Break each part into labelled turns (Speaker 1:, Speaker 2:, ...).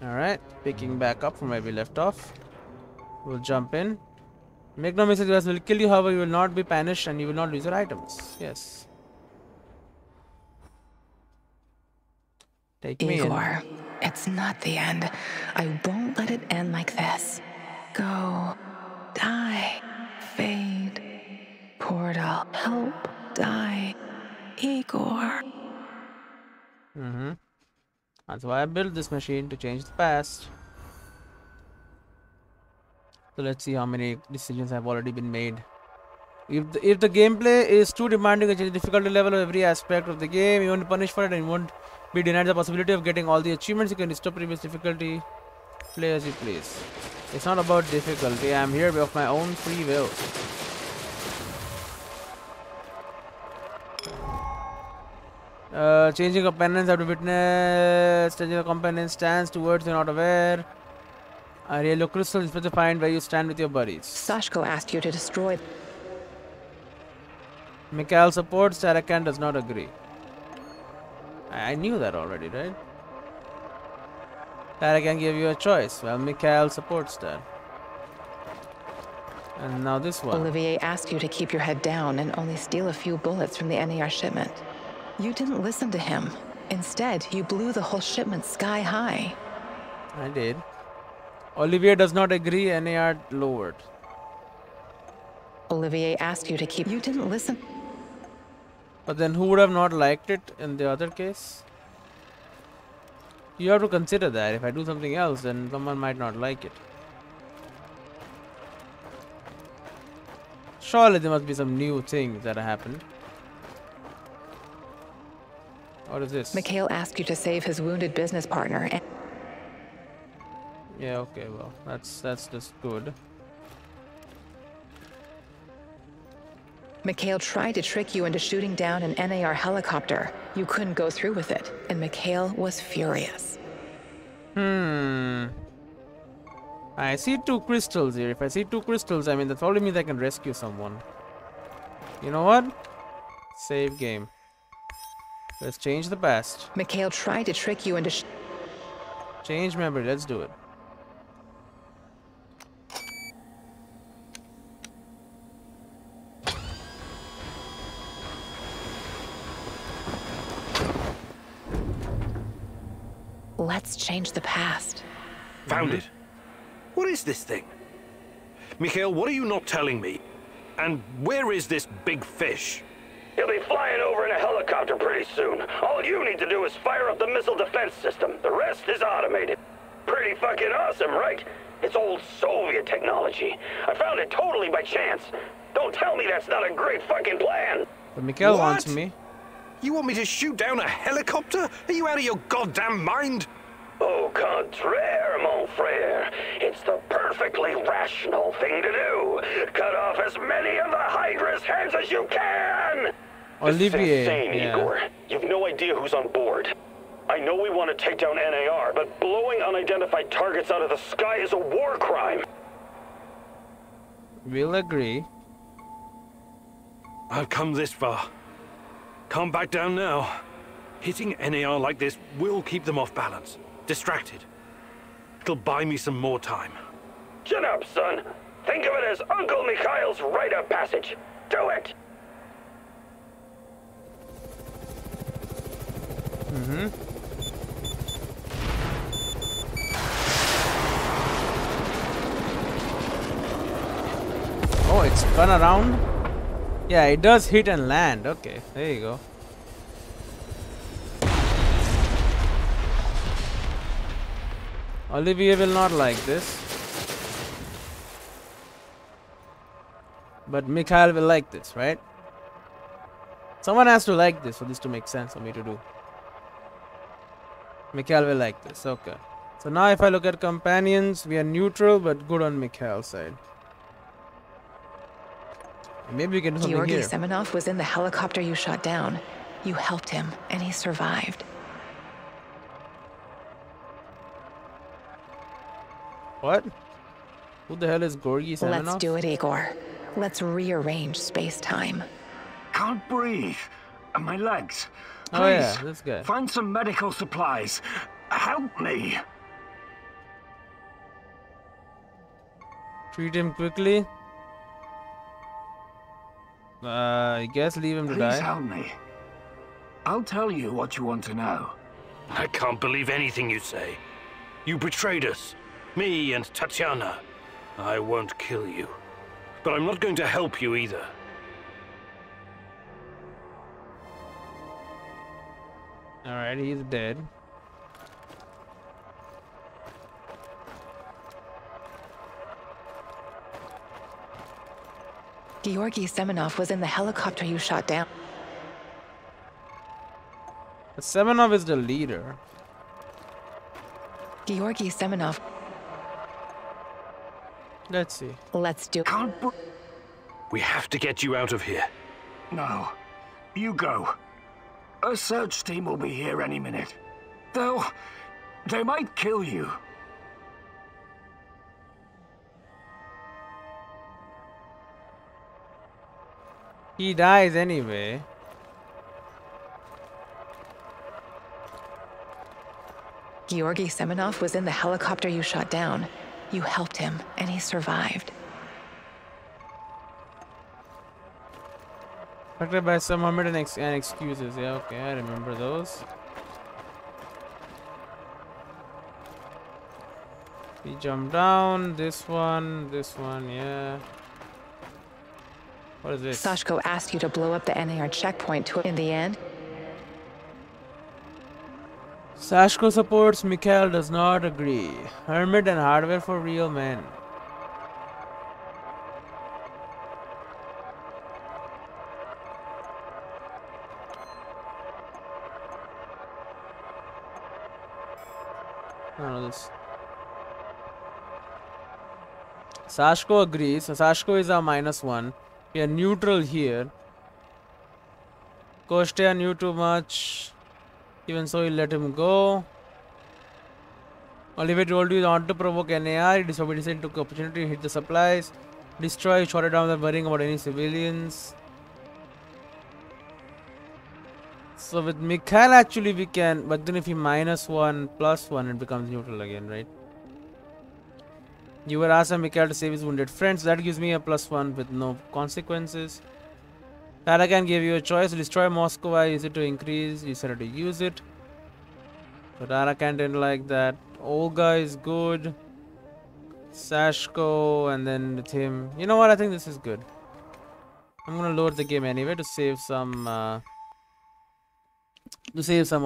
Speaker 1: Alright, picking back up from where we left off. We'll jump in. Make no mistake, this will kill you, however, you will not be punished and you will not lose your items. Yes. Take me
Speaker 2: Igor,
Speaker 1: in.
Speaker 2: it's not the end. I won't let it end like this. Go, die, fade, portal, help, die, Igor.
Speaker 1: That's why I built this machine, to change the past. So let's see how many decisions have already been made. If the gameplay is too demanding, change the difficulty level of every aspect of the game. You won't be punished for it, and you won't be denied the possibility of getting all the achievements. You can restore previous difficulty. Play as you please. It's not about difficulty. I'm here of my own free will. Changing companions have to witness. Changing the companion stands towards you're not aware. Yellow crystal is to find where you stand with your buddies.
Speaker 2: Sashko asked you to destroy.
Speaker 1: Mikhail supports, Tarakan does not agree. I knew that already, right? Tarakan gave you a choice. Well, Mikhail supports that. And now this one.
Speaker 2: Olivier asked you to keep your head down and only steal a few bullets from the NAR shipment. You didn't listen to him. Instead, you blew the whole shipment sky high.
Speaker 1: I did. Olivier does not agree, NAR lowered.
Speaker 2: Olivier asked you to keep. You didn't listen.
Speaker 1: But then who would have not liked it in the other case? You have to consider that. If I do something else, then someone might not like it. Surely there must be some new things that happened. What is this?
Speaker 2: Mikhail asked you to save his wounded business partner. And
Speaker 1: yeah, okay, well, that's just good.
Speaker 2: Mikhail tried to trick you into shooting down an NAR helicopter. You couldn't go through with it, and Mikhail was furious.
Speaker 1: I see 2 crystals here. If I see 2 crystals, I mean, that probably means I can rescue someone. You know what? Save game. Let's change the past.
Speaker 2: Mikhail tried to trick you into
Speaker 1: Change memory. Let's do it.
Speaker 2: Let's change the past.
Speaker 3: Found it. What is this thing? Mikhail, what are you not telling me? And where is this big fish?
Speaker 4: He'll be flying over in a helicopter pretty soon. All you need to do is fire up the missile defense system. The rest is automated. Pretty fucking awesome, right? It's old Soviet technology. I found it totally by chance. Don't tell me that's not a great fucking plan.
Speaker 1: But Mikhail
Speaker 3: What?
Speaker 1: wants me.
Speaker 3: You want me to shoot down a helicopter? Are you out of your goddamn mind?
Speaker 4: Au contraire, mon frère. It's the perfectly rational thing to do. Cut off as many of the Hydra's heads as you can!
Speaker 1: Olivier,
Speaker 4: This is insane,
Speaker 1: yeah.
Speaker 4: Igor. You've no idea who's on board. I know we want to take down NAR, but blowing unidentified targets out of the sky is a war crime.
Speaker 1: We'll agree.
Speaker 3: I've come this far. Can't back down now. Hitting NAR like this will keep them off balance. Distracted. It'll buy me some more time.
Speaker 4: Chin up, son. Think of it as Uncle Mikhail's rite of passage. Do it!
Speaker 1: Oh, it's spun around? Yeah, it does hit and land. Okay, there you go. Olivier will not like this. But Mikhail will like this, right? Someone has to like this for this to make sense for me to do. Mikhail will like this, okay. So now if I look at companions, we are neutral but good on Mikhail's side. Maybe we can do something
Speaker 2: Georgy
Speaker 1: here.
Speaker 2: Semenov was in the helicopter you shot down. You helped him, and he survived.
Speaker 1: What? Who the hell is Georgy Semenov?
Speaker 2: Let's do it, Igor. Let's rearrange space-time.
Speaker 5: Can't breathe. And my legs. Please,
Speaker 1: Oh yeah, this guy.
Speaker 5: find some medical supplies. Help me.
Speaker 1: Treat him quickly. I guess leave him to
Speaker 5: Please
Speaker 1: die.
Speaker 5: help me. I'll tell you what you want to know.
Speaker 3: I can't believe anything you say. You betrayed us. Me and Tatiana. I won't kill you. But I'm not going to help you either.
Speaker 1: Alright, he's dead.
Speaker 2: Georgy Semenov was in the helicopter you shot down.
Speaker 1: But Semenov is the leader.
Speaker 2: Georgy Semenov.
Speaker 1: Let's see.
Speaker 2: Let's do.
Speaker 3: We have to get you out of here.
Speaker 5: No. You go. A search team will be here any minute. They might kill you.
Speaker 1: He dies anyway.
Speaker 2: Georgy Semenov was in the helicopter you shot down. You helped him, and he survived.
Speaker 1: Protected by some hermit and excuses. Yeah, okay, I remember those. We jump down. This one, yeah. What is this?
Speaker 2: Sashko asked you to blow up the NAR checkpoint in the end.
Speaker 1: Sashko supports, Mikhail does not agree. Hermit and hardware for real men. I don't know this. Sashko agrees. So Sashko is our -1. We are neutral here. Kostya knew too much. Even so, he let him go. Oliver told you not to provoke NAR. He disobedient, took the opportunity to hit the supplies. Destroy, shot it down without worrying about any civilians. So with Mikhail actually we can, but then if he -1 +1 it becomes neutral again, right? You were asked by Mikhail to save his wounded friends. That gives me a +1 with no consequences. Tarakan gave you a choice to destroy Moscow. I use it to increase. You decided to use it. But Tarakan didn't like that. Olga is good. Sashko, and then with him. You know what? I think this is good. I'm gonna load the game anyway to save some.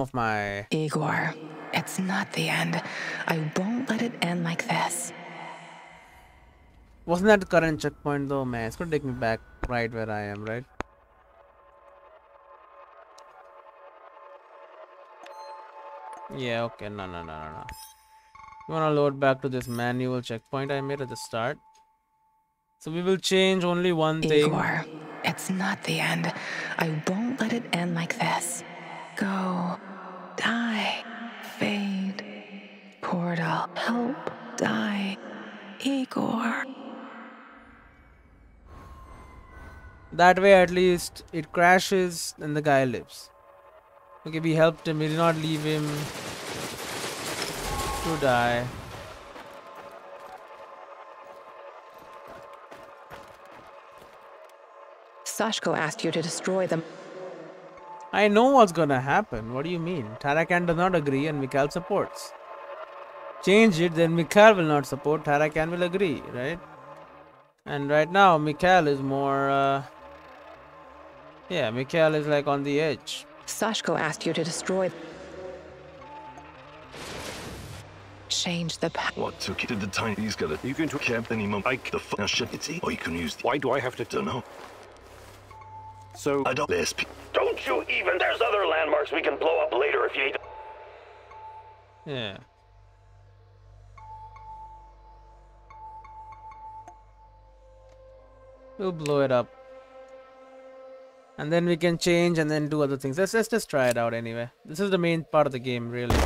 Speaker 1: Of my.
Speaker 2: Igor, it's not the end. I won't let it end like this.
Speaker 1: Wasn't that the current checkpoint though, man? It's gonna take me back right where I am, right? Yeah, okay, no. You wanna load back to this manual checkpoint I made at the start. So we will change only one thing.
Speaker 2: Igor, it's not the end. I won't let it end like this. Go, die, fade, portal, help, die, Igor.
Speaker 1: That way at least it crashes and the guy lives. Okay, we helped him. We did not leave him to die.
Speaker 2: Sashko asked you to destroy them.
Speaker 1: I know what's gonna happen. What do you mean? Tarakan does not agree and Mikhail supports. Change it, then Mikhail will not support. Tarakan will agree, right? And right now, Mikhail is more... yeah, Mikhail is like on the edge.
Speaker 2: Sashko asked you to destroy. Change the path.
Speaker 6: What took you to the time he's got it? You can camp any moment. Like the now shit it's or you can use.
Speaker 3: Why do I have to?
Speaker 6: Don't know.
Speaker 3: So
Speaker 6: I don't.
Speaker 4: Don't you even. There's other landmarks we can blow up later if you need.
Speaker 1: Yeah. We'll blow it up. And then we can change and then do other things. Let's just try it out anyway. This is the main part of the game, really.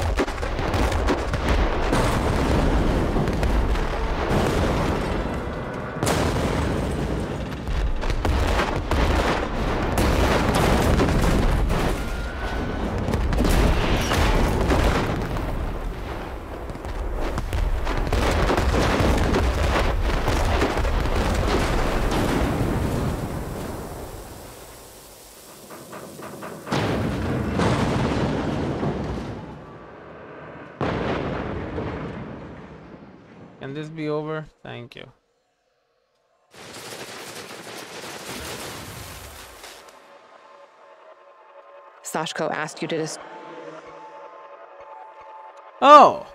Speaker 1: Can this be over? Thank you.
Speaker 2: Sashko asked you to
Speaker 1: Oh!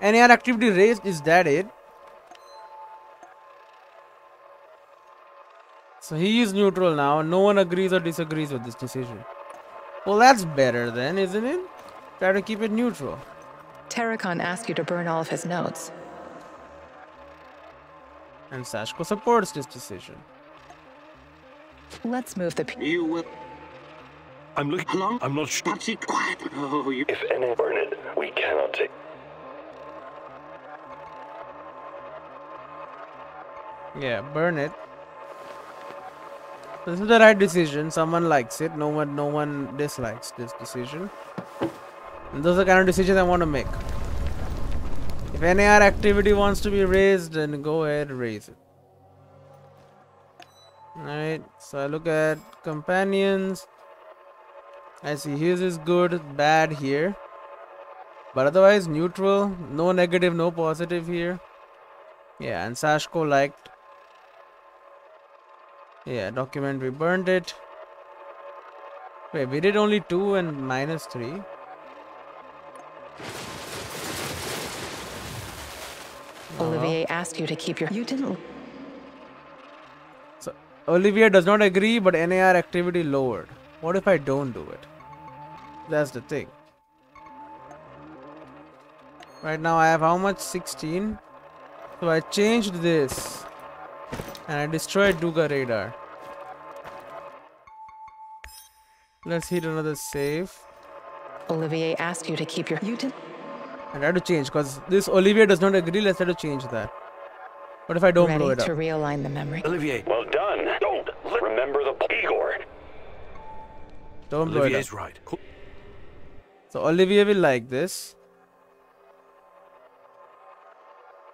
Speaker 1: NAR activity raised, is that it? So he is neutral now. No one agrees or disagrees with this decision. Well, that's better then, isn't it? Try to keep it neutral.
Speaker 2: Terrakon asked you to burn all of his notes.
Speaker 1: And Sashko supports this decision.
Speaker 2: Let's move the...
Speaker 5: You will.
Speaker 3: I'm looking along. I'm not sure.
Speaker 5: That's it, quiet. Oh, you.
Speaker 4: If any burn it, we cannot take.
Speaker 1: Yeah, burn it. This is the right decision. Someone likes it. No one dislikes this decision. And those are the kind of decisions I want to make. If NAR activity wants to be raised, then go ahead and raise it. Alright, so I look at companions. I see his is good, bad here. But otherwise neutral. No negative, no positive here. Yeah, and Sashko liked. Yeah, document, we burned it. Wait, we did only 2 and -3.
Speaker 2: Olivier asked you to keep your... You didn't...
Speaker 1: So Olivier does not agree, but NAR activity lowered. What if I don't do it? That's the thing. Right now I have how much? 16. So I changed this and I destroyed Duga radar. Let's hit another save.
Speaker 2: Olivier asked you to keep your... You didn't...
Speaker 1: And I have to change because this Olivier does not agree. Let's try to change that. What if I don't blow it
Speaker 2: Ready
Speaker 1: up?
Speaker 2: to realign the memory.
Speaker 3: Olivier.
Speaker 4: Well done. Don't remember the Igor.
Speaker 1: Don't blow it
Speaker 3: Olivier
Speaker 1: up.
Speaker 3: is right. Cool.
Speaker 1: So Olivier will like this.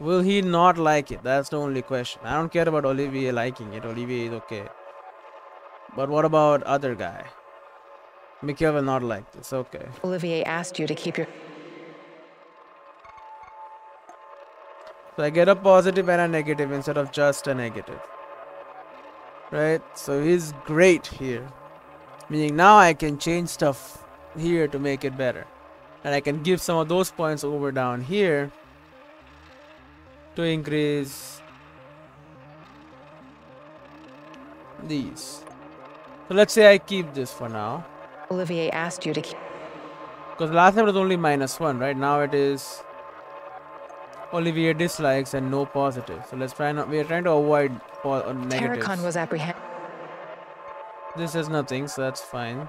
Speaker 1: Will he not like it? That's the only question. I don't care about Olivier liking it. Olivier is okay. But what about other guy? Mikhail will not like this. Okay.
Speaker 2: Olivier asked you to keep your...
Speaker 1: So I get a positive and a negative instead of just a negative. Right? So he's great here. Meaning now I can change stuff here to make it better. And I can give some of those points over down here to increase these. So let's say I keep this for now.
Speaker 2: Olivier asked you to keep...
Speaker 1: Because last time it was only -1, right? Now it is Olivier dislikes and no positive. So let's try not. We are trying to avoid negatives.
Speaker 2: Terrakon was apprehended.
Speaker 1: This is nothing, so that's fine.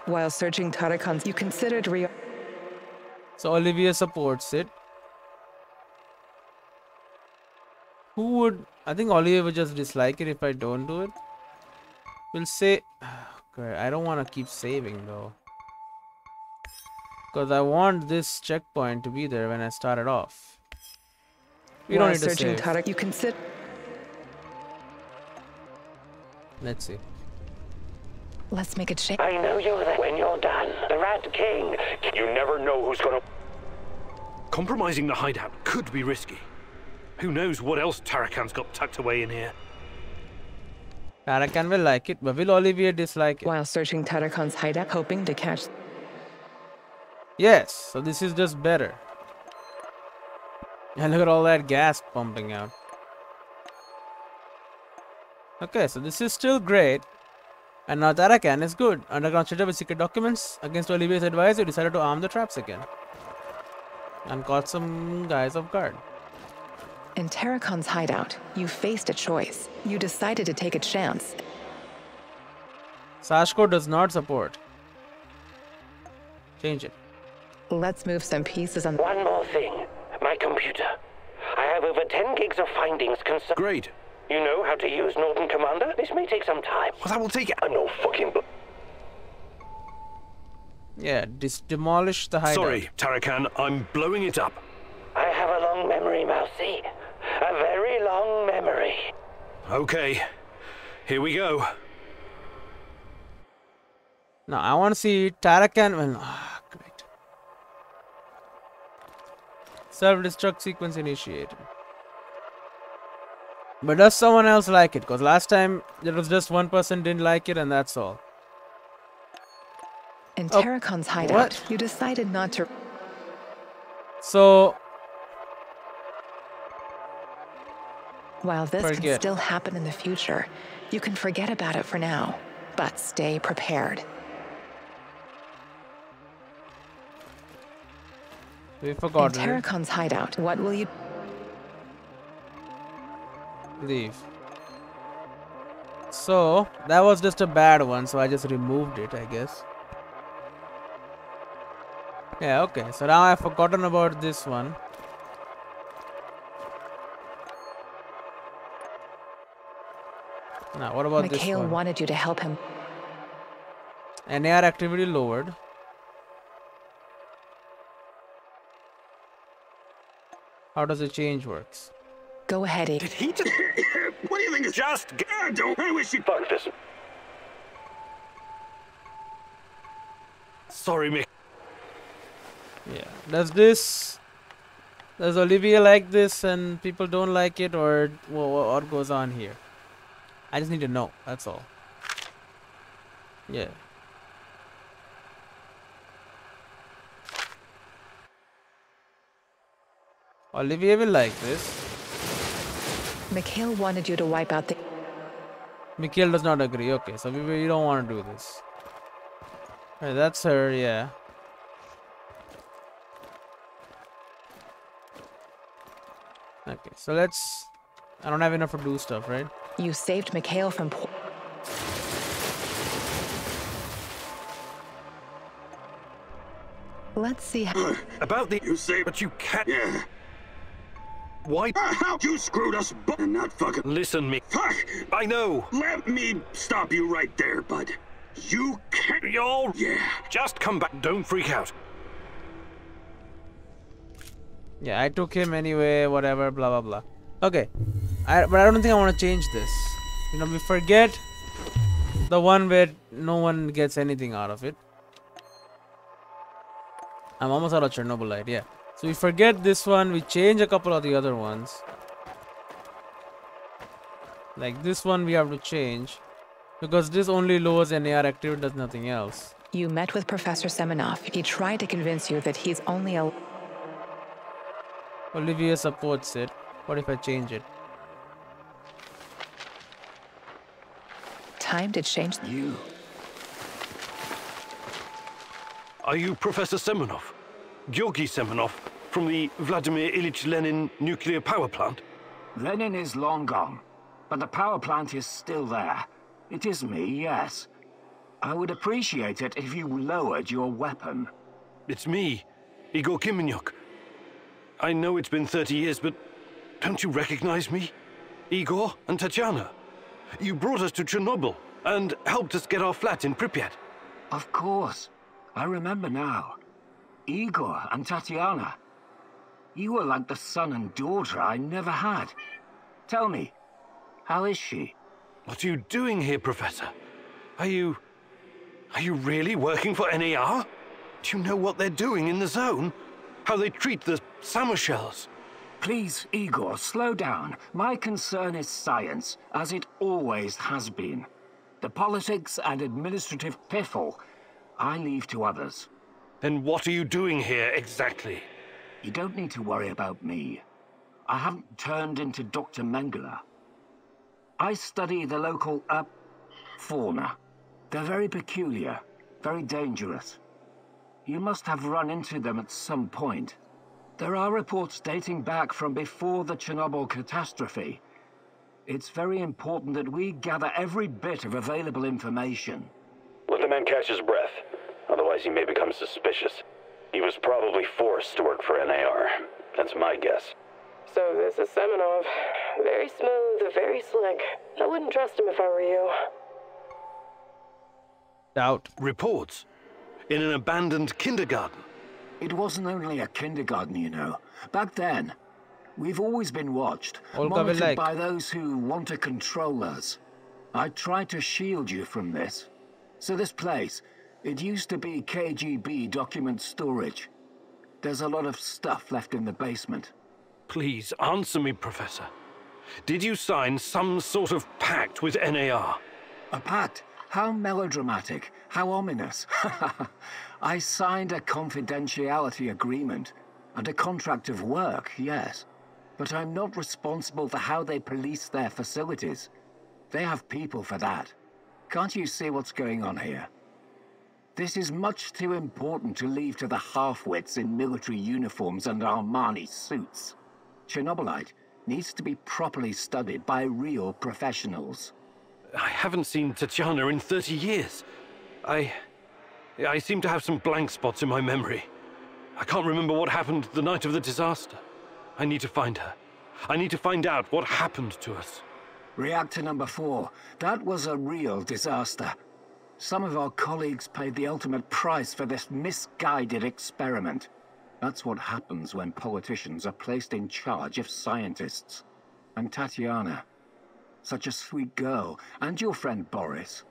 Speaker 2: While searching Terrakon's, you considered
Speaker 1: So Olivier supports it. Who would? I think Olivier would just dislike it if I don't do it. We'll say. Okay, I don't want to keep saving though. Because I want this checkpoint to be there when I started off. We don't need to
Speaker 2: searching
Speaker 1: save.
Speaker 2: you consider...
Speaker 1: Let's see.
Speaker 2: Let's make it shake.
Speaker 4: I know you're there when you're done. The Rat King. You never know who's gonna...
Speaker 3: Compromising the hideout could be risky. Who knows what else Tarakan's got tucked away in here?
Speaker 1: Tarakan will like it, but will Olivier dislike it?
Speaker 2: While searching Terrakon's hideout, hoping to catch...
Speaker 1: Yes, so this is just better. And look at all that gas pumping out. Okay, so this is still great. And now Tarakan is good. Underground shelter with secret documents. Against Olivier's advice, you decided to arm the traps again. And caught some guys off guard.
Speaker 2: In Terrakon's hideout, you faced a choice. You decided to take a chance.
Speaker 1: Sashko does not support. Change it.
Speaker 2: Let's move some pieces on...
Speaker 4: One more thing. My computer. I have over 10 gigs of findings concern...
Speaker 3: Great.
Speaker 4: You know how to use Norton Commander? This may take some time.
Speaker 3: Well, that will take it.
Speaker 4: I'm no fucking...
Speaker 1: Yeah, demolish the hideout.
Speaker 3: Sorry, Tarakan, I'm blowing it up.
Speaker 4: I have a long memory, Mousy. A very long memory.
Speaker 3: Okay, here we go.
Speaker 1: Now I want to see Tarakan. Well, great. Self-destruct sequence initiated. But does someone else like it? Because last time there was just one person didn't like it and that's all.
Speaker 2: In
Speaker 1: Oh,
Speaker 2: Terracon's hideout,
Speaker 1: what?
Speaker 2: you decided not to...
Speaker 1: So...
Speaker 2: While this can
Speaker 1: Forget.
Speaker 2: still happen in the future, you can forget about it for now, but stay prepared.
Speaker 1: We
Speaker 2: In
Speaker 1: forgot it.
Speaker 2: Terracon's hideout, what will you...
Speaker 1: Leave. So, that was just a bad one, so I just removed it, I guess. Yeah, okay. So now I've forgotten about this one. Now, what about this
Speaker 2: Mikhail
Speaker 1: one?
Speaker 2: wanted you to help him.
Speaker 1: NAR activity lowered. How does the change works?
Speaker 2: Go ahead,
Speaker 3: Did he just...
Speaker 5: What do you think?
Speaker 3: Just...
Speaker 5: I wish you...
Speaker 4: Fuck this.
Speaker 3: Sorry, Mick.
Speaker 1: Yeah. Does Olivier like this and people don't like it, or what goes on here? I just need to know. That's all. Yeah. Olivier will like this.
Speaker 2: Mikhail wanted you to wipe out the...
Speaker 1: Mikhail does not agree. Okay, so we don't want to do this. Right, that's her, yeah. Okay, so let's... I don't have enough to do stuff, right?
Speaker 2: You saved Mikhail from... Let's see how...
Speaker 3: About the...
Speaker 5: You say...
Speaker 3: But you can't...
Speaker 5: Yeah.
Speaker 3: Why...
Speaker 5: How you screwed us and not fucking...
Speaker 3: Listen, Mick.
Speaker 5: Fuck!
Speaker 3: I know.
Speaker 5: Let me stop you right there, bud. You can't...
Speaker 3: You're...
Speaker 5: Yeah.
Speaker 3: Just come back. Don't freak out.
Speaker 1: Yeah, I took him anyway, whatever, blah blah blah. Okay, but I don't think I want to change this. You know, we forget the one where no one gets anything out of it. I'm almost out of Chernobylite, yeah. So we forget this one, we change a couple of the other ones. Like this one we have to change, because this only lowers NAR activity, does nothing else.
Speaker 2: You met with Professor Semenov. He tried to convince you that he's only a...
Speaker 1: Olivier supports it. What if I change it?
Speaker 2: Time to change...
Speaker 5: You.
Speaker 3: Are you Professor Semenov? Georgy Semenov from the Vladimir Ilyich Lenin nuclear power plant?
Speaker 5: Lenin is long gone, but the power plant is still there. It is me, yes. I would appreciate it if you lowered your weapon.
Speaker 3: It's me, Igor Kimenyuk. I know it's been 30 years, but don't you recognize me? Igor and Tatiana. You brought us to Chernobyl and helped us get our flat in Pripyat.
Speaker 5: Of course. I remember now. Igor and Tatiana. You were like the son and daughter I never had. Tell me, how is she?
Speaker 3: What are you doing here, Professor? Are you really working for NAR? Do you know what they're doing in the zone? How they treat the summer shells?
Speaker 5: Please, Igor, slow down. My concern is science, as it always has been. The politics and administrative piffle, I leave to others.
Speaker 3: Then what are you doing here exactly?
Speaker 5: You don't need to worry about me. I haven't turned into Dr. Mengele. I study the local, fauna. They're very peculiar, very dangerous. You must have run into them at some point. There are reports dating back from before the Chernobyl catastrophe. It's very important that we gather every bit of available information.
Speaker 4: Let the man catch his breath. Otherwise he may become suspicious. He was probably forced to work for NAR. That's my guess.
Speaker 7: So this is Semenov. Very smooth, very slick. I wouldn't trust him if I were you.
Speaker 1: Doubt.
Speaker 3: Reports? In an abandoned kindergarten?
Speaker 5: It wasn't only a kindergarten, you know. Back then, we've always been watched, monitored by those who want to control us. I tried to shield you from this. So this place, it used to be KGB document storage. There's a lot of stuff left in the basement.
Speaker 3: Please, answer me, Professor. Did you sign some sort of pact with NAR?
Speaker 5: A pact? How melodramatic. How ominous. I signed a confidentiality agreement. And a contract of work, yes. But I'm not responsible for how they police their facilities. They have people for that. Can't you see what's going on here? This is much too important to leave to the half-wits in military uniforms and Armani suits. Chernobylite needs to be properly studied by real professionals.
Speaker 3: I haven't seen Tatiana in 30 years. I seem to have some blank spots in my memory. I can't remember what happened the night of the disaster. I need to find her. I need to find out what happened to us.
Speaker 5: Reactor number 4. That was a real disaster. Some of our colleagues paid the ultimate price for this misguided experiment. That's what happens when politicians are placed in charge of scientists. And Tatiana, such a sweet girl, and your friend Boris,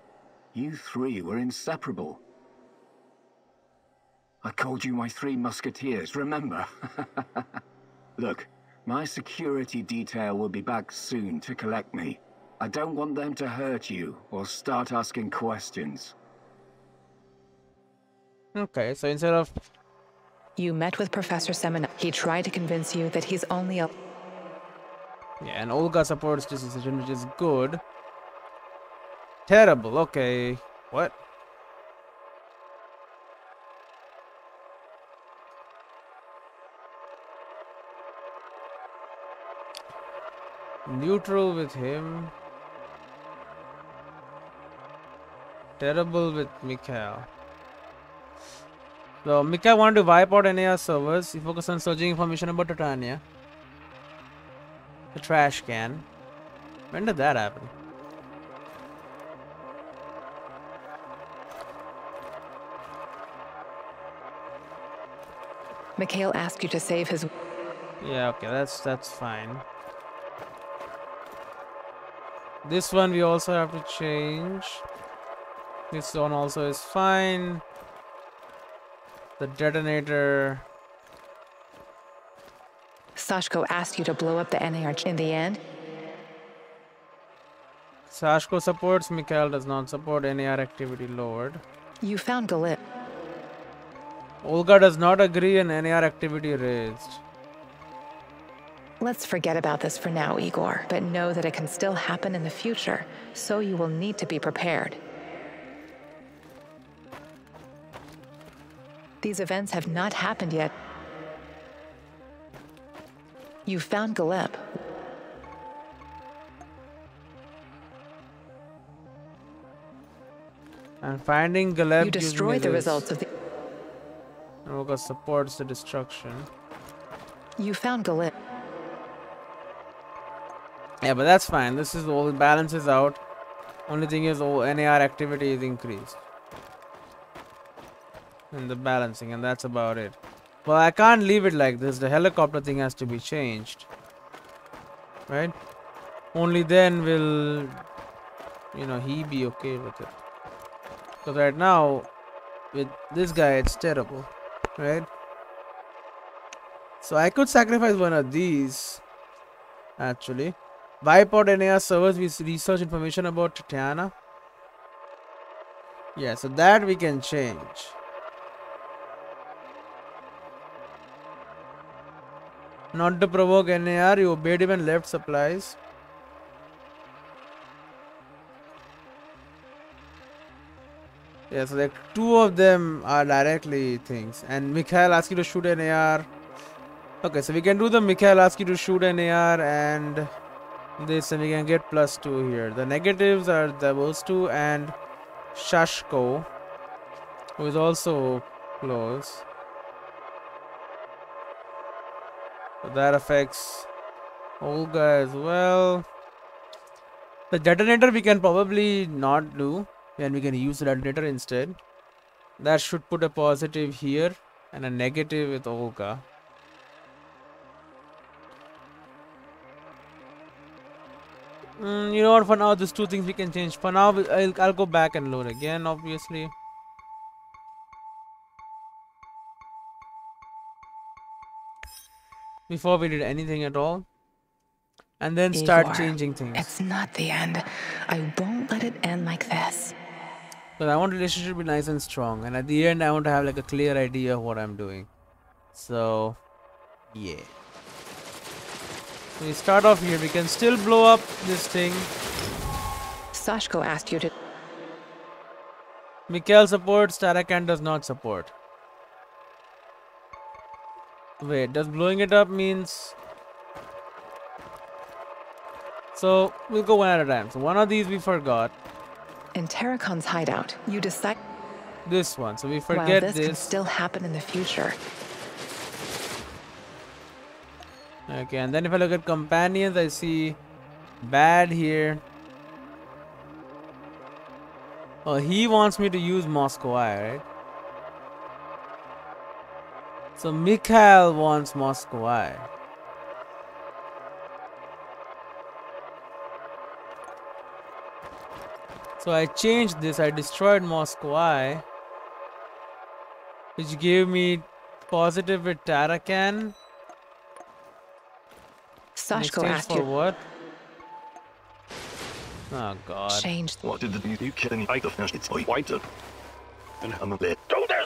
Speaker 5: you three were inseparable. I called you my 3 musketeers, remember? Look, my security detail will be back soon to collect me. I don't want them to hurt you or start asking questions.
Speaker 1: Okay, so instead of...
Speaker 2: You met with Professor Semenov. He tried to convince you that he's only a...
Speaker 1: Yeah, and Olga supports this decision, which is good. Terrible, okay. What? Neutral with him. Terrible with Mikhail. So Mikhail wanted to wipe out NAR servers. He focused on searching information about Titania. The trash can. When did that happen?
Speaker 2: Mikhail asked you to save his...
Speaker 1: Yeah, okay, that's fine. This one we also have to change. This one also is fine. The detonator.
Speaker 2: Sashko asked you to blow up the NAR in the end.
Speaker 1: Sashko supports, Mikhail does not support. NAR activity lowered.
Speaker 2: You found Galip.
Speaker 1: Olga does not agree and NAR activity raised.
Speaker 2: Let's forget about this for now, Igor, but know that it can still happen in the future, so you will need to be prepared. These events have not happened yet. You found Galip.
Speaker 1: And finding Galip.
Speaker 2: You destroyed the results of the...
Speaker 1: Olga supports the destruction.
Speaker 2: You found Galip.
Speaker 1: Yeah, but that's fine. This is all balances out. Only thing is, NAR activity is increased in the balancing, and that's about it. Well, I can't leave it like this. The helicopter thing has to be changed, right? Only then will, you know, he be okay with it. Because right now, with this guy, it's terrible, right? So I could sacrifice one of these, actually. Wipe out NAR servers with research information about Tatiana. Yeah, so that we can change. Not to provoke NAR, you obeyed him and left supplies. Yeah, so like 2 of them are directly things. And Mikhail asks you to shoot NAR. Okay, so we can do the Mikhail asks you to shoot NAR and this, and we can get +2 here. The negatives are those 2 and Shashko, who is also close. So that affects Olga as well. The detonator we can probably not do, and we can use the detonator instead. That should put a positive here and a negative with Olga. You know what, for now these 2 things we can change. For now I'll go back and load again, obviously. before we did anything at all. And then start
Speaker 2: Igor,
Speaker 1: changing things.
Speaker 2: it's not the end. I won't let it end like this.
Speaker 1: But I want relationship to be nice and strong. And at the end, I want to have like a clear idea of what I'm doing. So, yeah. We start off here. We can still blow up this thing.
Speaker 2: Sashko asked you to...
Speaker 1: Mikhail supports, Tarakan does not support. Wait, does blowing it up means... So, we'll go one at a time. So, one of these we forgot.
Speaker 2: In Tarakon's hideout, you decide...
Speaker 1: This one. So, we
Speaker 2: While
Speaker 1: forget
Speaker 2: this can
Speaker 1: this.
Speaker 2: still happen in the future.
Speaker 1: Okay, and then if I look at companions, I see bad here. Oh, he wants me to use Moscow Eye, right? So Mikhail wants Moscow Eye. So I changed this. I destroyed Moscow Eye, which gave me positive with Tarakan.
Speaker 2: Sashko asked you...
Speaker 1: what? Oh god.
Speaker 2: Change...
Speaker 6: What did you kill any item? It's whiter. And I'm a bit.
Speaker 4: Go there!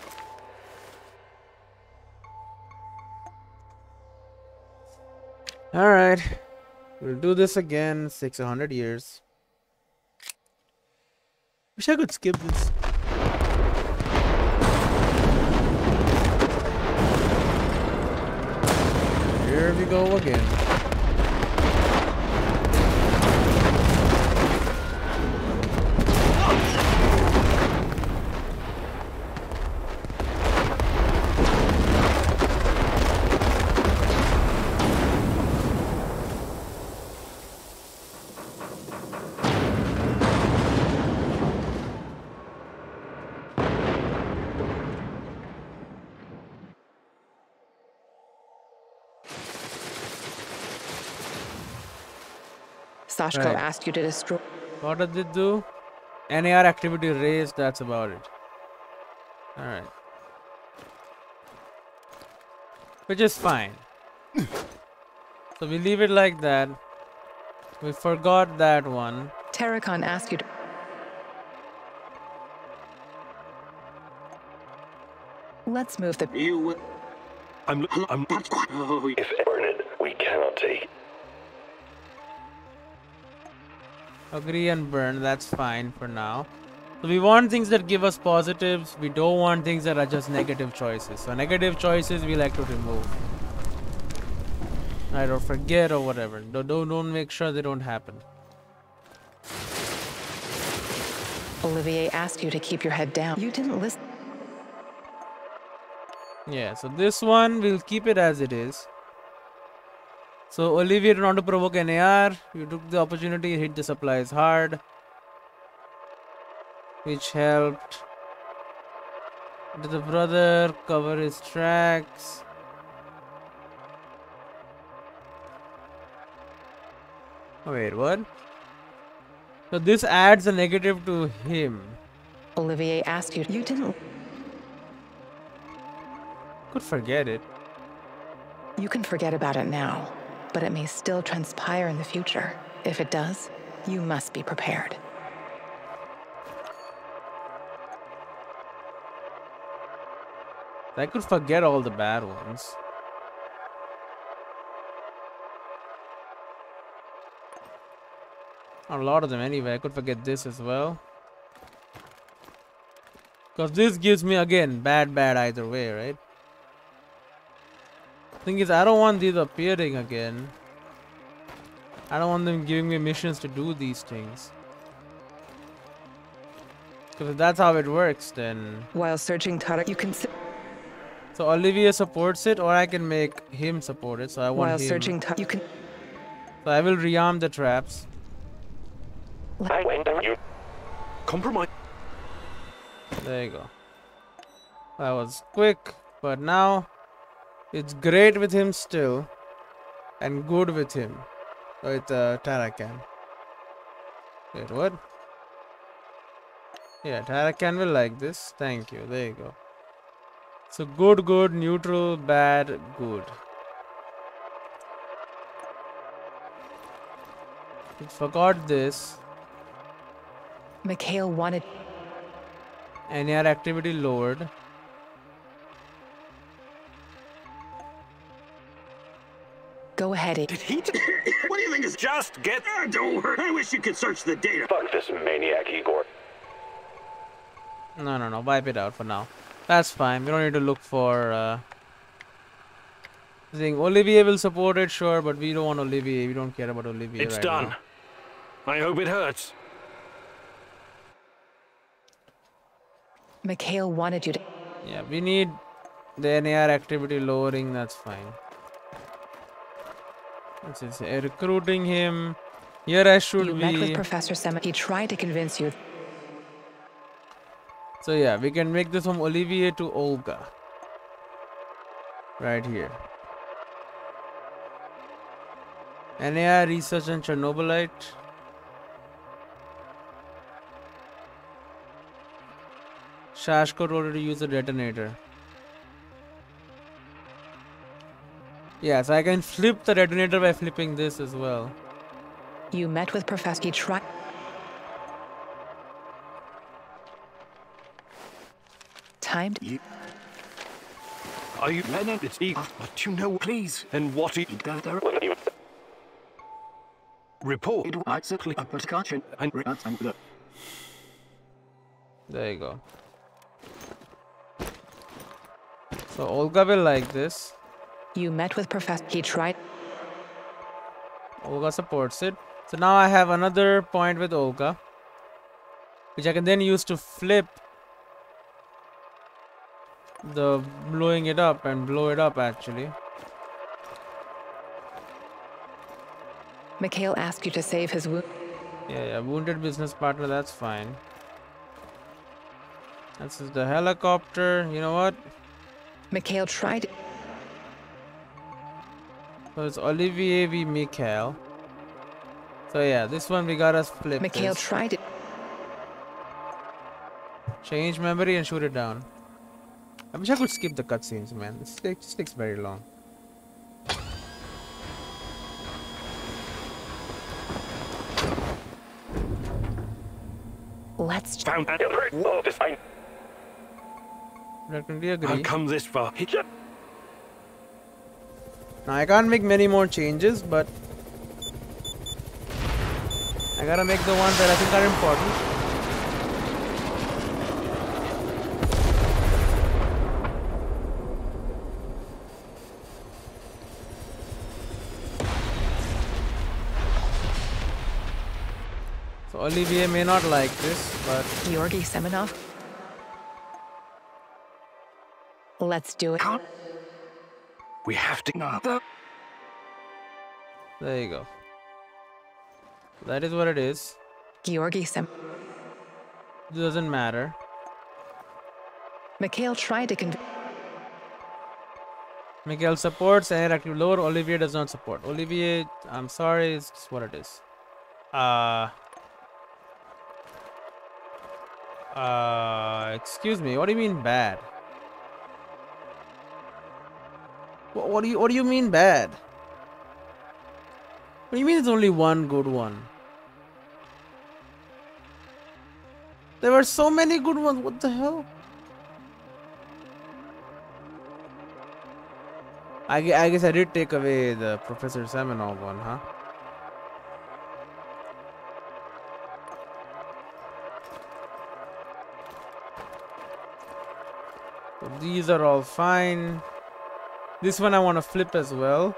Speaker 1: Alright. We'll do this again. 600 years. Wish I could skip this. Here we go again.
Speaker 2: Sashko
Speaker 1: Right.
Speaker 2: asked you to destroy...
Speaker 1: What did it do? NAR activity raised, that's about it. Alright. Which is fine. So we leave it like that. We forgot that one.
Speaker 2: Tarakon asked you to... Let's move the...
Speaker 3: I'm
Speaker 4: If burn it, we cannot take.
Speaker 1: Agree and burn, that's fine for now. So we want things that give us positives. We don't want things that are just negative choices. So negative choices we like to remove. Right, or forget or whatever. Don't make sure they don't happen.
Speaker 2: Olivier asked you to keep your head down. You didn't listen.
Speaker 1: Yeah, so this one we'll keep it as it is. So Olivier did not to provoke NAR. You took the opportunity, hit the supplies hard, which helped. Did the brother cover his tracks? Oh, wait, what? So this adds a negative to him.
Speaker 2: Olivier asked you. You didn't.
Speaker 1: Could forget it.
Speaker 2: You can forget about it now, but it may still transpire in the future. If it does, you must be prepared.
Speaker 1: I could forget all the bad ones. A lot of them anyway. I could forget this as well. Because this gives me again bad either way, right? Thing is, I don't want these appearing again. I don't want them giving me missions to do these things. Because if that's how it works, then...
Speaker 2: While searching Tarak, you can...
Speaker 1: So Olivier supports it, or I can make him support it. So I want
Speaker 2: While
Speaker 1: him.
Speaker 2: searching Tarak, you can...
Speaker 1: So I will rearm the traps.
Speaker 4: I went down you.
Speaker 3: compromise.
Speaker 1: There you go. That was quick, but now it's great with him still, and good with him. With Tarakan. Wait, what? Yeah, Tarakan will like this. Thank you. There you go. So good, neutral, bad, good. We forgot this.
Speaker 2: Mikhail wanted.
Speaker 1: NAR activity lowered.
Speaker 2: Go ahead.
Speaker 4: Did he?
Speaker 3: What do you think is...
Speaker 4: Just get...
Speaker 3: Don't worry. I wish you could search the data.
Speaker 4: Fuck this maniac, Igor.
Speaker 1: No. Wipe it out for now. That's fine. We don't need to look for... thing. Olivier will support it, sure, but we don't want Olivier. We don't care about Olivier.
Speaker 3: It's
Speaker 1: right
Speaker 3: done.
Speaker 1: now.
Speaker 3: I hope it hurts.
Speaker 2: Mikhail wanted you to.
Speaker 1: Yeah, we need the NAR activity lowering. That's fine. This is recruiting him. Here I should
Speaker 2: You
Speaker 1: be.
Speaker 2: met with Professor Semen. He tried to convince you.
Speaker 1: So yeah, we can make this from Olivier to Olga. Right here. NAR research on Chernobylite. Shashko told her to use a detonator. Yes, I can flip the detonator by flipping this as well.
Speaker 2: You met with Professor. He tried. Timed.
Speaker 3: Are you... Leonard, it's Igor. But you know... Please. And what he... Report.
Speaker 1: There you go. So Olga will like this.
Speaker 2: You met with Professor. He tried.
Speaker 1: Olga supports it. So now I have another point with Olga, which I can then use to flip the blowing it up and blow it up actually.
Speaker 2: Mikhail asked you to save his wound.
Speaker 1: Yeah, wounded business partner, that's fine. This is the helicopter. You know what?
Speaker 2: Mikhail tried.
Speaker 1: So it's Olivier v. Mikhail. So yeah, this one we gotta flip.
Speaker 2: Mikhail
Speaker 1: this.
Speaker 2: tried it.
Speaker 1: Change memory and shoot it down. I wish I could skip the cutscenes, man. This just takes very long.
Speaker 2: Let's.
Speaker 3: Found...
Speaker 1: Definitely agree.
Speaker 3: I've come this far.
Speaker 1: Now I can't make many more changes, but I gotta make the ones that I think are important. So Olivier may not like this, but
Speaker 2: Georgy Semenov. Let's do it.
Speaker 3: We have to...
Speaker 1: there you go. That is what it is.
Speaker 2: Georgy Sem.
Speaker 1: It doesn't matter.
Speaker 2: Mikhail tried to convince.
Speaker 1: Mikhail supports and active lower. Olivier does not support. Olivier, I'm sorry, it's just what it is. Excuse me, what do you mean bad? What do you mean bad? What do you mean it's only one good one? There were so many good ones, what the hell? I guess I did take away the Professor Semenov one, huh? So these are all fine. This one I want to flip as well.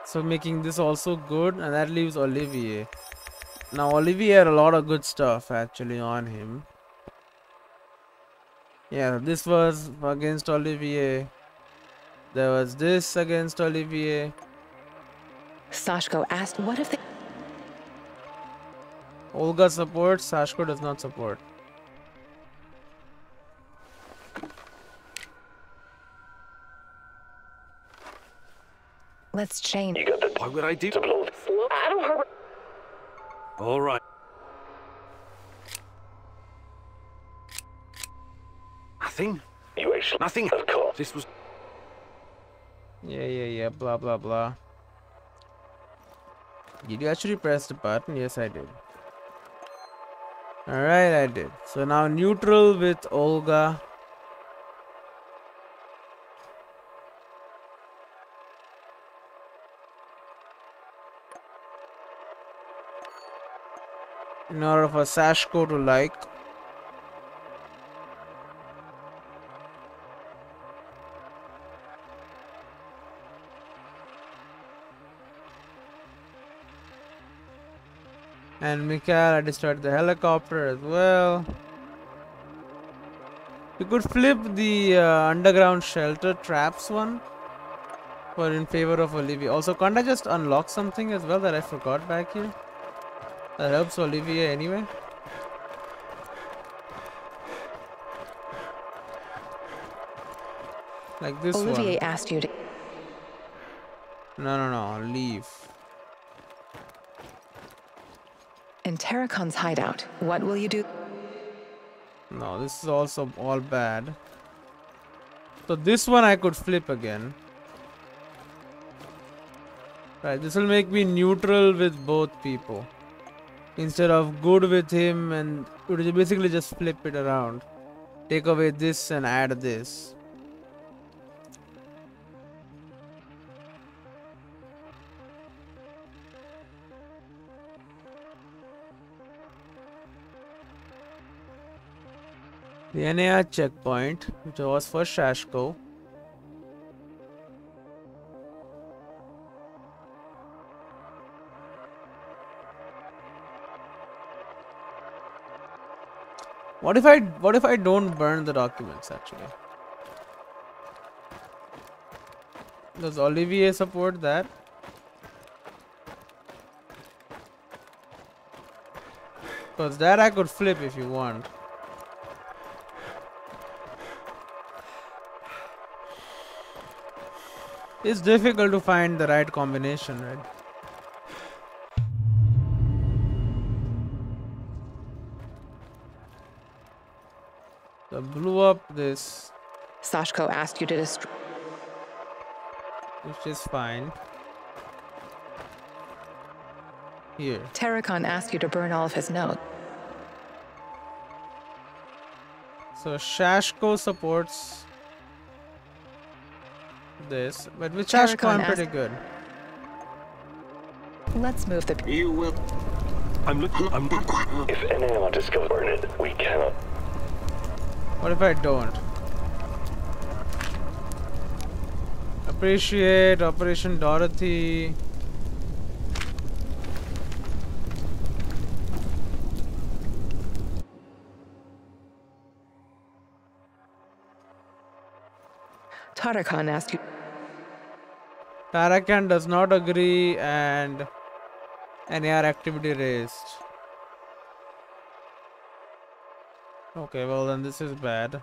Speaker 1: So making this also good, and that leaves Olivier. Now Olivier had a lot of good stuff actually on him. Yeah, this was against Olivier. There was this against Olivier.
Speaker 2: Sashko asked, what if they...
Speaker 1: Olga supports, Sashko does not support.
Speaker 2: Let's change.
Speaker 4: You got the...
Speaker 3: Why would I do...
Speaker 7: Slow. I don't hurt.
Speaker 3: All right. Nothing.
Speaker 4: You actually...
Speaker 3: Nothing.
Speaker 4: Of course.
Speaker 3: This was...
Speaker 1: Yeah, blah blah blah. Did you actually press the button? Yes, I did. Alright, I did. So now neutral with Olga. In order for Sashko to like. And Mikhail, I destroyed the helicopter as well. We could flip the underground shelter traps one for in favor of Olivier. Also, can't I just unlock something as well that I forgot back here? That helps Olivier anyway. Like this
Speaker 2: Olivier
Speaker 1: one.
Speaker 2: asked you to...
Speaker 1: No, leave.
Speaker 2: In Terracon's hideout, what will you do?
Speaker 1: No, this is also all bad. So this one I could flip again. Right, this will make me neutral with both people. Instead of good with him, and it will basically just flip it around. Take away this and add this. The NAR checkpoint, which was for Shashko. What if I don't burn the documents actually? Does Olivier support that? Because that I could flip if you want. It's difficult to find the right combination, right? So blew up this,
Speaker 2: Sashko asked you to destroy...
Speaker 1: which is fine. Here.
Speaker 2: Terracon asked you to burn all of his notes.
Speaker 1: So Shashko supports this, but with Shashko I'm pretty good.
Speaker 2: Let's move the...
Speaker 6: You will.
Speaker 3: I'm looking.
Speaker 4: If anyone discovers it, we cannot.
Speaker 1: What if I don't? Appreciate Operation Dorothy.
Speaker 2: Tarakan asked you...
Speaker 1: Tarakan does not agree and NAR activity raised. Okay, well then this is bad.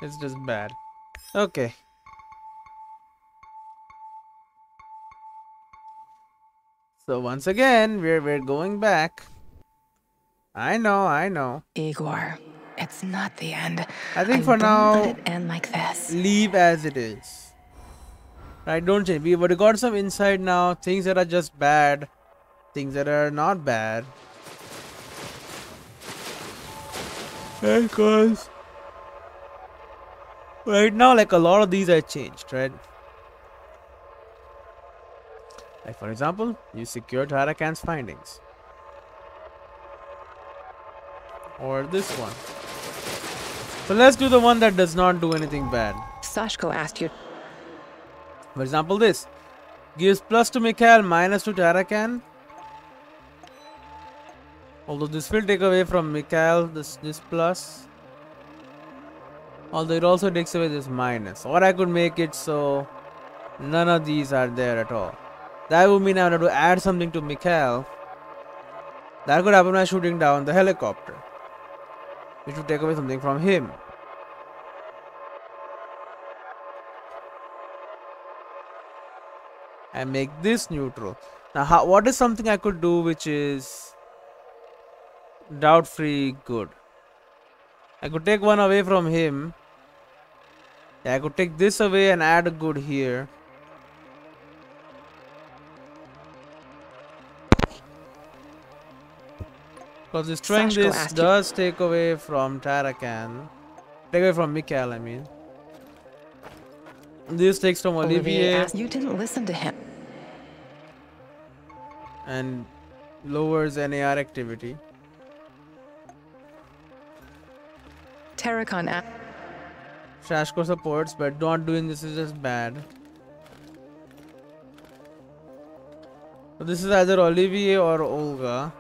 Speaker 1: It's just bad. Okay. So once again, we're going back. I know.
Speaker 2: Igor, it's not the end.
Speaker 1: I think for now,
Speaker 2: Let it end like this.
Speaker 1: leave as it is. Right, don't change. We got some insight now. Things that are just bad. Things that are not bad. Because right now, like a lot of these are changed, right? Like for example, you secured Tarakan's findings. Or this one. So let's do the one that does not do anything bad.
Speaker 2: Sashko asked you...
Speaker 1: For example, this gives plus to Mikhail, minus to Tarakan. Although this will take away from Mikhail this plus. Although it also takes away this minus. Or I could make it so none of these are there at all. That would mean I would have to add something to Mikhail. That could happen by shooting down the helicopter, which would take away something from him. And make this neutral. Now, what is something I could do which is doubt-free good? I could take one away from him. Yeah, I could take this away and add a good here. Because destroying
Speaker 2: Sashko
Speaker 1: this
Speaker 2: asked you-
Speaker 1: does take away from Tarakan. Take away from Mikhail, I mean. This takes from
Speaker 2: Olivier
Speaker 1: Olivier
Speaker 2: asked, you didn't listen to him.
Speaker 1: and lowers NAR activity.
Speaker 2: Terracon asked,
Speaker 1: Shashko supports, but not doing this is just bad. So this is either Olivier or Olga.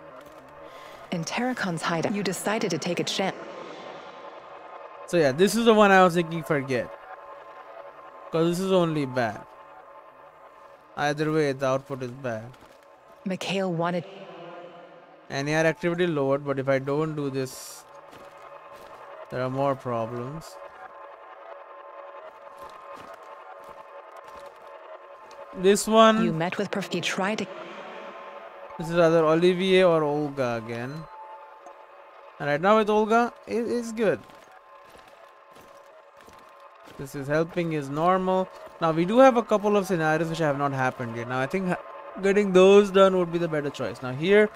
Speaker 2: in Terracon's hideout, you decided to take a chance.
Speaker 1: So yeah, this is the one I was thinking forget. Because this is only bad. Either way, the output is bad.
Speaker 2: Mikhail wanted.
Speaker 1: NAR activity lowered, but if I don't do this, there are more problems. This one,
Speaker 2: You met with He tried to.
Speaker 1: this is either Olivier or Olga again. And right now with Olga, it's good. This is helping is normal. Now we do have a couple of scenarios which have not happened yet. Now I think getting those done would be the better choice. Now here,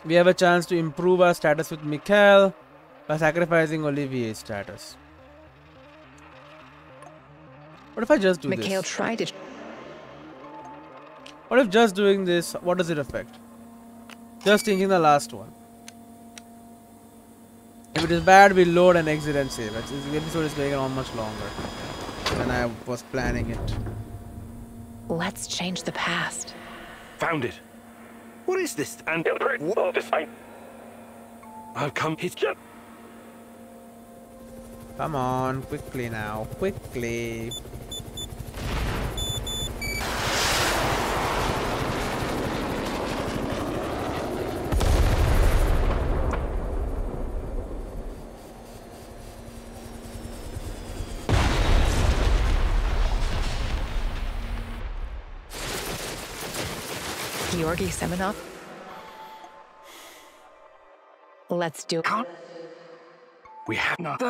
Speaker 1: we have a chance to improve our status with Mikhail by sacrificing Olivier's status. What if I just do
Speaker 2: Mikhail
Speaker 1: this?
Speaker 2: tried to.
Speaker 1: What if just doing this, what does it affect? Just changing the last one. If it is bad, we load and exit and save. The episode is going on much longer than I was planning it.
Speaker 2: Let's change the past.
Speaker 3: Found it. What is this? And I'll come. It's just.
Speaker 1: Come on, quickly now, quickly.
Speaker 2: Georgy Semenov. Let's do it.
Speaker 3: We have not.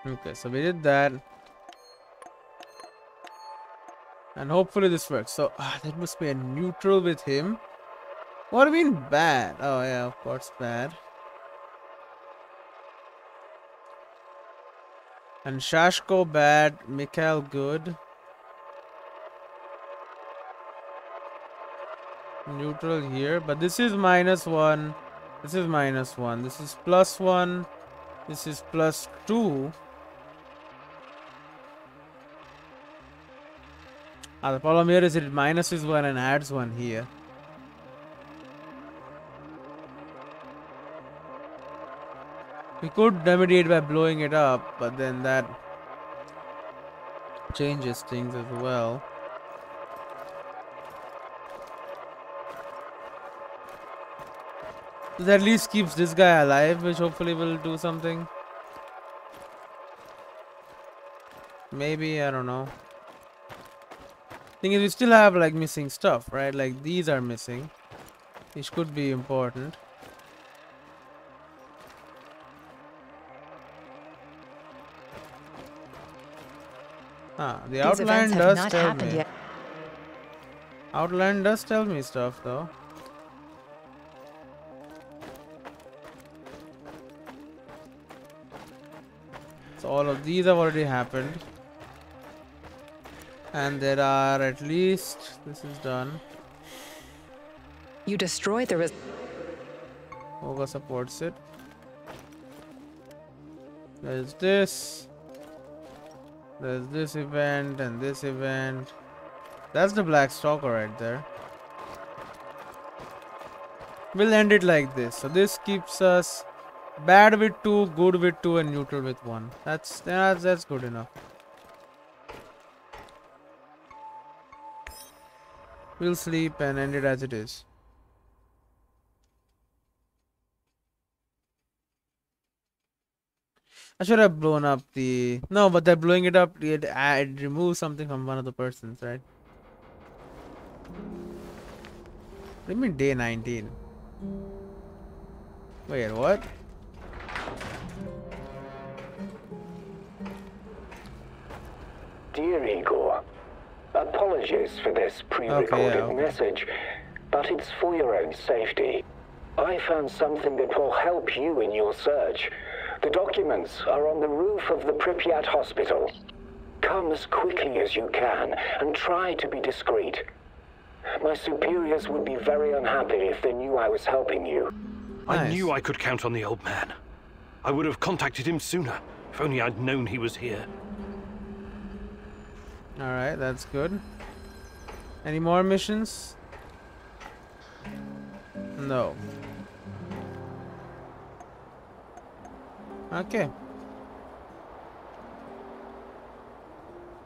Speaker 1: Okay, so we did that. And hopefully this works. So, that must be a neutral with him. What do you mean bad? Oh yeah, of course bad. And Shashko bad, Mikhail good. Neutral here, but this is -1. This is -1. This is +1. This is +2. The problem here is it minuses 1 and adds 1 here. We could remediate by blowing it up, but then that changes things as well. This at least keeps this guy alive, which hopefully will do something. Maybe, I don't know. Thing is, we still have like missing stuff, right? Like these are missing, which could be important. The outline does tell me. Outline does tell me stuff though. So all of these have already happened. And there are at least, this is done.
Speaker 2: You destroyed the
Speaker 1: Olga supports it. There's this. There's this event and this event. That's the black stalker right there. We'll end it like this. So this keeps us bad with 2, good with 2, and neutral with 1. That's good enough. We'll sleep and end it as it is. I should have blown up the... No, but they're blowing it up, it removes something from one of the persons, right? What do you mean day 19? Wait, what?
Speaker 4: Dear Igor,
Speaker 5: Apologies for this pre-recorded message, but it's for your own safety. I found something that will help you in your search. The documents are on the roof of the Pripyat hospital. Come as quickly as you can and try to be discreet. My superiors would be very unhappy if they knew I was helping you.
Speaker 1: Nice.
Speaker 3: I knew I could count on the old man. I would have contacted him sooner, if only I'd known he was here.
Speaker 1: Alright, that's good. Any more missions? No. Okay.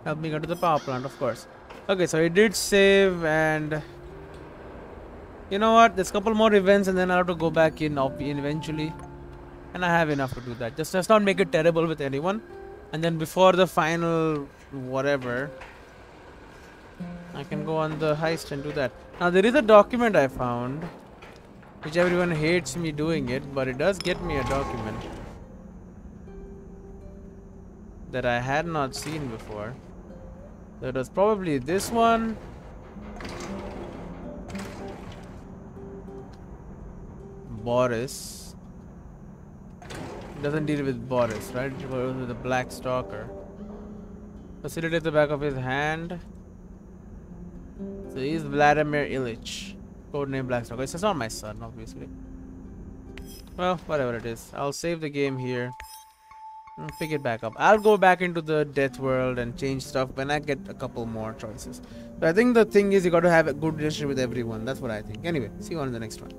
Speaker 1: Help me get to the power plant, of course. Okay, so it did save, and you know what? There's a couple more events, and then I'll have to go back in eventually. And I have enough to do that. Just let's not make it terrible with anyone. And then before the final whatever, I can go on the heist and do that. Now there is a document I found, which everyone hates me doing it, but it does get me a document that I had not seen before. So it was probably this one. Boris. It doesn't deal with Boris, right? It was with the black stalker. Facility at the back of his hand. So he's Vladimir Ilyich. Codename Black Stalker. It's not my son, obviously. Well, whatever it is. I'll save the game here. And pick it back up. I'll go back into the death world and change stuff when I get a couple more choices. But I think the thing is you got to have a good relationship with everyone. That's what I think. Anyway, see you on the next one.